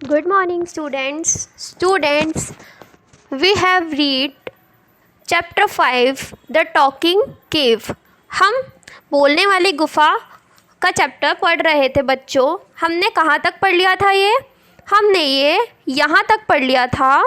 Good morning, students. Students, we have read chapter 5, The Talking Cave. हम बोलने वाली गुफा का चैप्टर पढ़ रहे थे बच्चों। हमने कहाँ तक पढ़ लिया था हमने यहाँ तक पढ़ लिया था,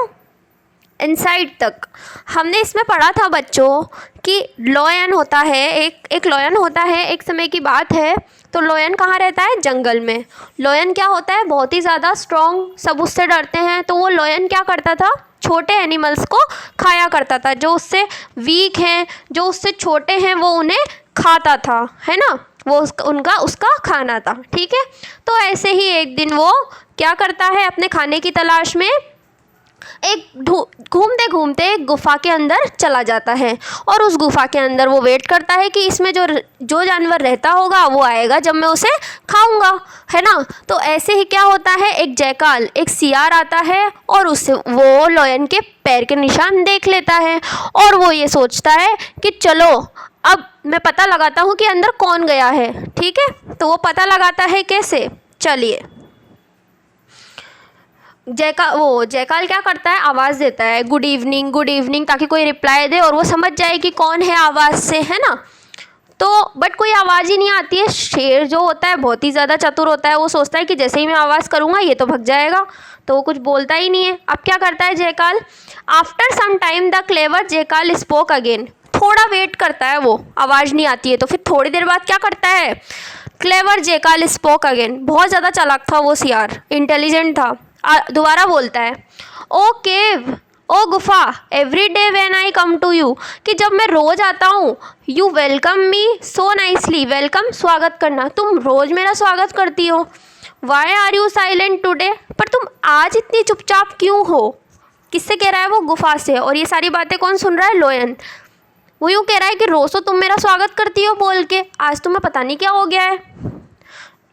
इनसाइड तक। हमने इसमें पढ़ा था बच्चों कि लॉयन होता है, एक लॉयन होता है। एक समय की बात है, तो लॉयन कहाँ रहता है? जंगल में। लॉयन क्या होता है? बहुत ही ज़्यादा स्ट्रॉन्ग, सब उससे डरते हैं। तो वो लॉयन क्या करता था? छोटे एनिमल्स को खाया करता था। जो उससे वीक हैं, जो उससे छोटे हैं, वो उन्हें खाता था, है ना। वो उसका खाना था, ठीक है। तो ऐसे ही एक दिन वो क्या करता है, अपने खाने की तलाश में घूमते घूमते एक गुफा के अंदर चला जाता है। और उस गुफा के अंदर वो वेट करता है कि इसमें जो जानवर रहता होगा वो आएगा जब मैं उसे खाऊंगा, है ना। तो ऐसे ही क्या होता है, एक जैकाल, एक सियार आता है और उससे वो लॉयन के पैर के निशान देख लेता है। और वो ये सोचता है कि चलो अब मैं पता लगाता हूँ कि अंदर कौन गया है, ठीक है। तो वो पता लगाता है कैसे, चलिए। जयकाल क्या करता है? आवाज़ देता है, गुड इवनिंग, ताकि कोई रिप्लाई दे और वो समझ जाए कि कौन है आवाज़ से, है ना। तो बट कोई आवाज़ ही नहीं आती है। शेर जो होता है बहुत ही ज़्यादा चतुर होता है। वो सोचता है कि जैसे ही मैं आवाज़ करूँगा ये तो भग जाएगा, तो वो कुछ बोलता ही नहीं है। अब क्या करता है jackal? After some time the clever jackal spoke again. थोड़ा वेट करता है, वो आवाज़ नहीं आती है, तो फिर थोड़ी देर बाद क्या करता है? Clever jackal spoke again. बहुत ज़्यादा चालाक था वो सियार, इंटेलिजेंट था। दोबारा बोलता है, ओ केव, ओ गुफा, every day when I come to you, कि जब मैं रोज़ आता हूँ, you welcome me so nicely. Welcome, स्वागत करना, तुम रोज़ मेरा स्वागत करती हो। Why are you silent today, पर तुम आज इतनी चुपचाप क्यों हो? किससे कह रहा है वो? गुफा से। और ये सारी बातें कौन सुन रहा है? लॉयन। वो यूँ कह रहा है कि रोज़ तो तुम मेरा स्वागत करती हो बोल के, आज तुम्हें पता नहीं क्या हो गया है।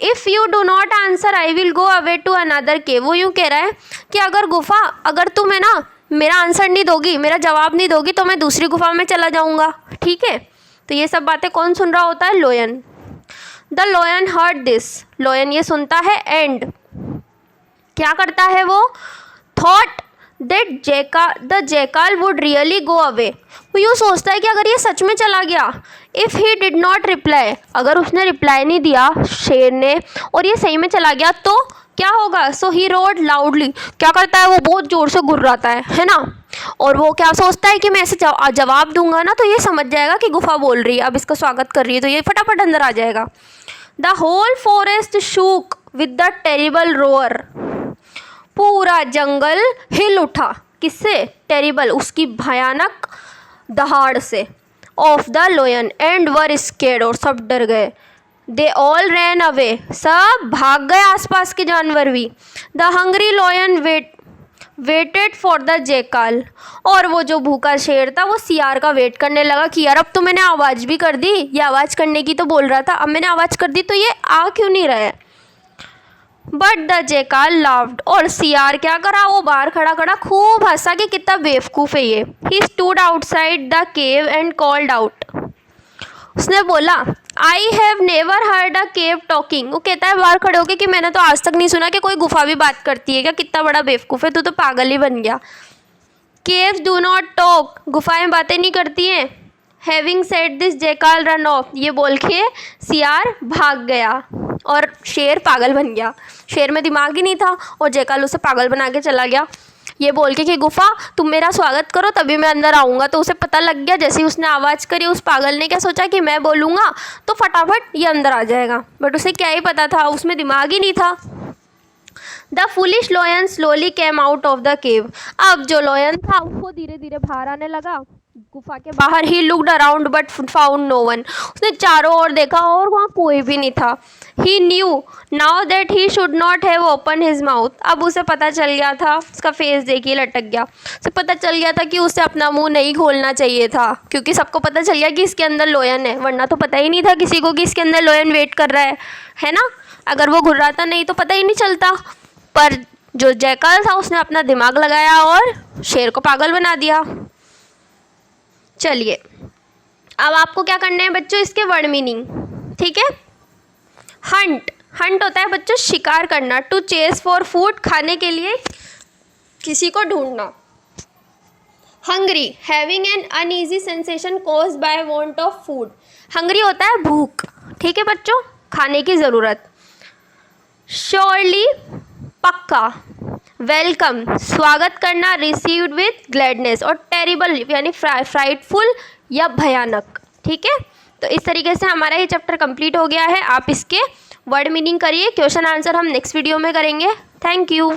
If you do not answer I will go away to another cave. वो यूँ कह रहा है कि अगर तुम है ना मेरा आंसर नहीं दोगी, मेरा जवाब नहीं दोगी, तो मैं दूसरी गुफा में चला जाऊँगा, ठीक है। तो ये सब बातें कौन सुन रहा होता है? Lion. The lion heard this. Lion ये सुनता है एंड क्या करता है? वो thought that the jackal would really go away. वो यूँ सोचता है कि अगर ये सच में चला गया, if he did not reply, अगर उसने रिप्लाई नहीं दिया शेर ने और ये सही में चला गया, तो क्या होगा? सो ही रोड लाउडली। क्या करता है? वो बहुत ज़ोर से गुर्राता है ना। और वो क्या सोचता है कि मैं ऐसे जवाब दूंगा ना तो ये समझ जाएगा कि गुफा बोल रही है, अब इसका स्वागत कर रही है, तो ये फटाफट अंदर आ जाएगा। The whole forest shook with the terrible roar. पूरा जंगल हिल उठा। किससे? टेरिबल, उसकी भयानक दहाड़ से। Of the lion and were scared, और सब डर गए। दे ऑल रैन अवे, सब भाग गए आसपास के जानवर भी। The hungry lion waited for the jackal, और वो जो भूखा शेर था वो सियार का वेट करने लगा कि यार अब तो मैंने आवाज़ भी कर दी, ये आवाज़ करने की तो बोल रहा था, अब मैंने आवाज़ कर दी तो ये आ क्यों नहीं रहा है। बट द जैकाल लाफ्ड, और सियार क्या करा? वो बाहर खड़ा खूब हंसा कि कितना बेवकूफ़ है ये। He stood outside the cave and called out. उसने बोला, I have never heard a cave talking. वो कहता है बाहर खड़े होके कि मैंने तो आज तक नहीं सुना कि कोई गुफा भी बात करती है। क्या कितना बड़ा बेवकूफ़ है, तू तो पागल ही बन गया। केव्स डू नॉट टॉक, गुफाएं बातें नहीं करती हैं। Having said this jackal run of, ये बोल के सियार भाग गया और शेर पागल बन गया। शेर में दिमाग ही नहीं था और जैकाल उसे पागल बना के चला गया, ये बोल के कि गुफा तुम मेरा स्वागत करो तभी मैं अंदर आऊँगा। तो उसे पता लग गया, जैसे ही उसने आवाज़ करी उस पागल ने क्या सोचा कि मैं बोलूँगा तो फटाफट ये अंदर आ जाएगा, बट उसे क्या ही पता था, उसमें दिमाग ही नहीं था। The foolish lion slowly came out of the cave. अब जो लॉयन था वो धीरे धीरे बाहर आने लगा गुफा के बाहर। He looked around but found no one. उसने चारों ओर देखा और वहाँ कोई भी नहीं था। He knew now that he should not have open his mouth. अब उसे पता चल गया था, उसका फेस देखिए लटक गया। उसे पता चल गया था कि उसे अपना मुंह नहीं खोलना चाहिए था, क्योंकि सबको पता चल गया कि इसके अंदर लॉयन है, वरना तो पता ही नहीं था किसी को कि इसके अंदर लॉयन वेट कर रहा है ना। अगर वो घुर्राता नहीं तो पता ही नहीं चलता, पर जो जैकाल था उसने अपना दिमाग लगाया और शेर को पागल बना दिया। चलिए अब आपको क्या करना है बच्चों, इसके वर्ड मीनिंग, ठीक है। हंट, हंट होता है बच्चों शिकार करना, टू चेस फॉर फूड, खाने के लिए किसी को ढूंढना। Hungry, having an uneasy sensation caused by want of food, hungry होता है भूख, ठीक है बच्चों, खाने की ज़रूरत। श्योरली, पक्का। वेलकम, स्वागत करना, रिसीव्ड विद ग्लैडनेस। और टेरिबल यानी फ्राइटफुल या भयानक, ठीक है। तो इस तरीके से हमारा ये चैप्टर कंप्लीट हो गया है। आप इसके वर्ड मीनिंग करिए, क्वेश्चन आंसर हम नेक्स्ट वीडियो में करेंगे। Thank you.